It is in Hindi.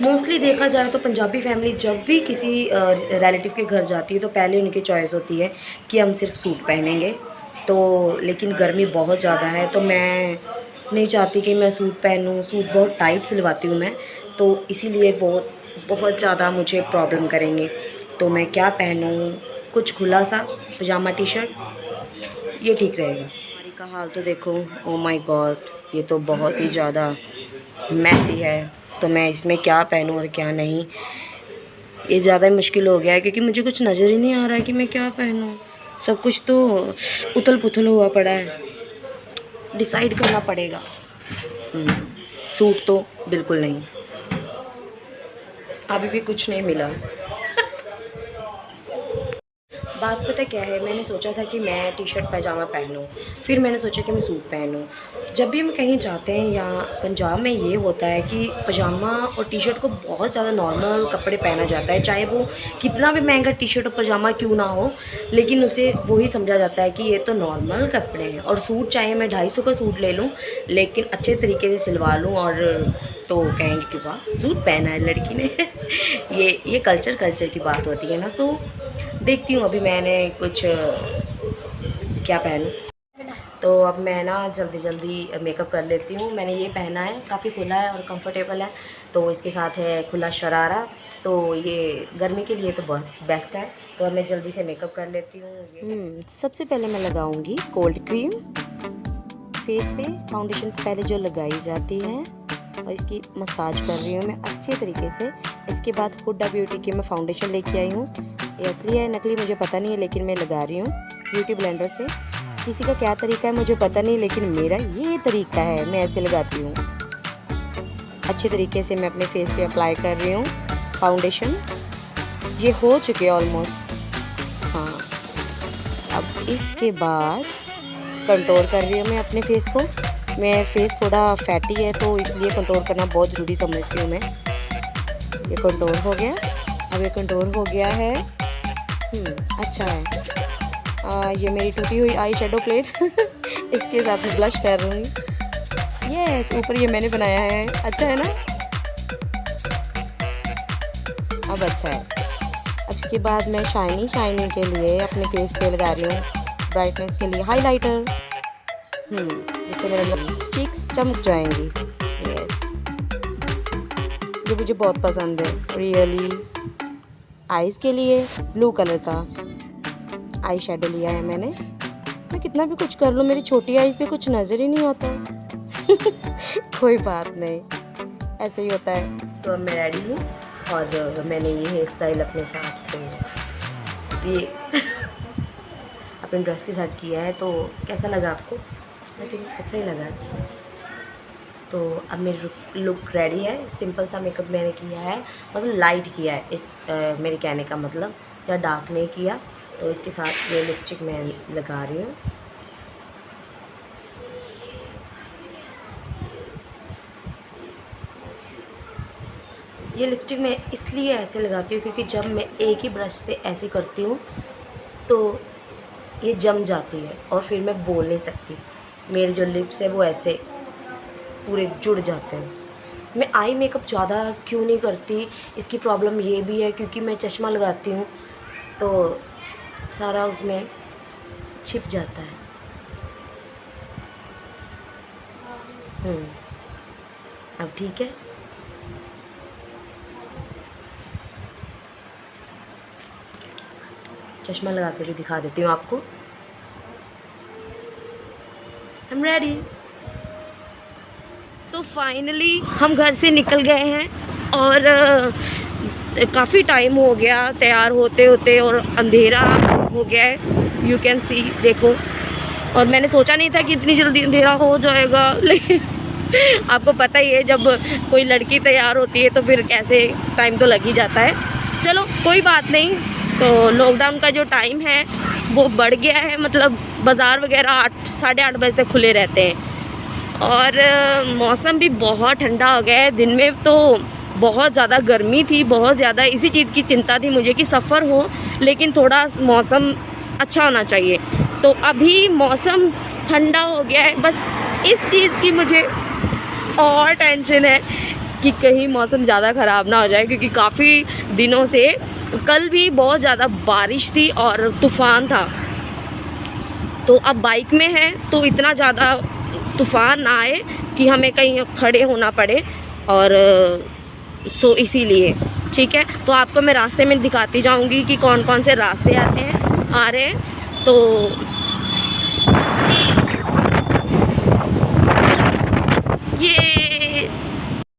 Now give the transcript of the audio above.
मोस्टली देखा जाए तो पंजाबी फैमिली जब भी किसी रिलेटिव के घर जाती है तो पहले उनकी चॉइस होती है कि हम सिर्फ सूट पहनेंगे। तो लेकिन गर्मी बहुत ज़्यादा है तो मैं नहीं चाहती कि मैं सूट पहनूं। सूट बहुत टाइट सिलवाती हूँ मैं, तो इसीलिए वो बहुत ज़्यादा मुझे प्रॉब्लम करेंगे। तो मैं क्या पहनूं? कुछ खुला सा पजामा टी शर्ट, ये ठीक रहेगा। हमारी का हाल तो देखो, ओ माय गॉड, ये तो बहुत ही ज़्यादा मैसी है। तो मैं इसमें क्या पहनूं और क्या नहीं, ये ज़्यादा मुश्किल हो गया है क्योंकि मुझे कुछ नज़र ही नहीं आ रहा है कि मैं क्या पहनूं। सब कुछ तो उथल पुथल हुआ पड़ा है, डिसाइड करना पड़ेगा। सूट तो बिल्कुल नहीं, अभी भी कुछ नहीं मिला। बात पता क्या है, मैंने सोचा था कि मैं टी शर्ट पैजामा पहनूं, फिर मैंने सोचा कि मैं सूट पहनूं। जब भी हम कहीं जाते हैं यहाँ पंजाब में ये होता है कि पजामा और टी शर्ट को बहुत ज़्यादा नॉर्मल कपड़े पहना जाता है, चाहे वो कितना भी महंगा टी शर्ट और पजामा क्यों ना हो, लेकिन उसे वही समझा जाता है कि ये तो नॉर्मल कपड़े हैं। और सूट चाहे मैं 250 का सूट ले लूँ लेकिन अच्छे तरीके से सिलवा लूँ और तो कहेंगे कि वाह सूट पहना है लड़की ने। ये कल्चर की बात होती है ना। सो देखती हूँ अभी मैंने कुछ क्या पहनूं। तो अब मैं ना जल्दी मेकअप कर लेती हूँ। मैंने ये पहना है, काफ़ी खुला है और कंफर्टेबल है। तो इसके साथ है खुला शरारा, तो ये गर्मी के लिए तो बहुत बेस्ट है। तो अब मैं जल्दी से मेकअप कर लेती हूँ। सबसे पहले मैं लगाऊंगी कोल्ड क्रीम फेस पे। फाउंडेशन से पहले जो लगाई जाती है और इसकी मसाज कर रही हूँ मैं अच्छे तरीके से। इसके बाद हुडा ब्यूटी की मैं फाउंडेशन लेके आई हूँ। ये असली है नकली मुझे पता नहीं है, लेकिन मैं लगा रही हूँ ब्यूटी ब्लेंडर से। किसी का क्या तरीका है मुझे पता नहीं, लेकिन मेरा ये तरीका है, मैं ऐसे लगाती हूँ। अच्छे तरीके से मैं अपने फेस पे अप्लाई कर रही हूँ फाउंडेशन। ये हो चुके ऑलमोस्ट। हाँ, अब इसके बाद कंट्रोल कर रही हूँ मैं अपने फेस को। मैं फेस थोड़ा फैटी है तो इसलिए कंट्रोल करना बहुत ज़रूरी समझती हूँ मैं। ये कंट्रोल हो गया, अब ये कंट्रोल हो गया है। अच्छा है। ये मेरी टूटी हुई आई शेडो प्लेट इसके साथ मैं ब्लश कर रही हूँ। यस, ऊपर ये मैंने बनाया है। अच्छा है ना? अब अच्छा है। अब इसके बाद मैं शाइनी के लिए अपने फेस पे लगा रही हूँ ब्राइटनेस के लिए हाइलाइटर। जिससे मेरे चीक्स चमक जाएंगी। यस, ये मुझे बहुत पसंद है रियली। आईज़ के लिए ब्लू कलर का आई शेडो लिया है मैंने। मैं कितना भी कुछ कर लूँ मेरी छोटी आईज़ पे कुछ नज़र ही नहीं आता। कोई बात नहीं, ऐसे ही होता है। तो अब मैं रेडी हूँ और मैंने ये हेयर स्टाइल अपने साथ ये अपने ड्रेस के साथ किया है। तो कैसा लगा आपको? आई थिंक अच्छा ही लगा। तो अब मेरी लुक रेडी है। सिंपल सा मेकअप मैंने किया है, मतलब लाइट किया है इस मेरे कहने का मतलब, या डार्क नहीं किया। तो इसके साथ ये लिपस्टिक मैं लगा रही हूँ। ये लिपस्टिक मैं इसलिए ऐसे लगाती हूँ क्योंकि जब मैं एक ही ब्रश से ऐसे करती हूँ तो ये जम जाती है और फिर मैं बोल नहीं सकती। मेरे जो लिप्स है वो ऐसे पूरे जुड़ जाते हैं। मैं आई मेकअप ज़्यादा क्यों नहीं करती, इसकी प्रॉब्लम ये भी है क्योंकि मैं चश्मा लगाती हूँ तो सारा उसमें छिप जाता है। अब ठीक है। चश्मा लगा के भी दिखा देती हूँ आपको। I'm ready। तो फाइनली हम घर से निकल गए हैं और काफ़ी टाइम हो गया तैयार होते होते और अंधेरा हो गया है। यू कैन सी, देखो। और मैंने सोचा नहीं था कि इतनी जल्दी अंधेरा हो जाएगा, लेकिन आपको पता ही है जब कोई लड़की तैयार होती है तो फिर कैसे टाइम तो लग ही जाता है। चलो कोई बात नहीं। तो लॉकडाउन का जो टाइम है वो बढ़ गया है, मतलब बाज़ार वगैरह 8 साढ़े 8 बजे तक खुले रहते हैं। और मौसम भी बहुत ठंडा हो गया है। दिन में तो बहुत ज़्यादा गर्मी थी, बहुत ज़्यादा। इसी चीज़ की चिंता थी मुझे कि सफ़र हो लेकिन थोड़ा मौसम अच्छा होना चाहिए। तो अभी मौसम ठंडा हो गया है। बस इस चीज़ की मुझे और टेंशन है कि कहीं मौसम ज़्यादा ख़राब ना हो जाए, क्योंकि काफ़ी दिनों से, कल भी बहुत ज़्यादा बारिश थी और तूफ़ान था। तो अब बाइक में है तो इतना ज़्यादा तूफ़ान ना आए कि हमें कहीं खड़े होना पड़े, और सो इसीलिए ठीक है। तो आपको मैं रास्ते में दिखाती जाऊंगी कि कौन कौन से रास्ते आते हैं आ रहे हैं। तो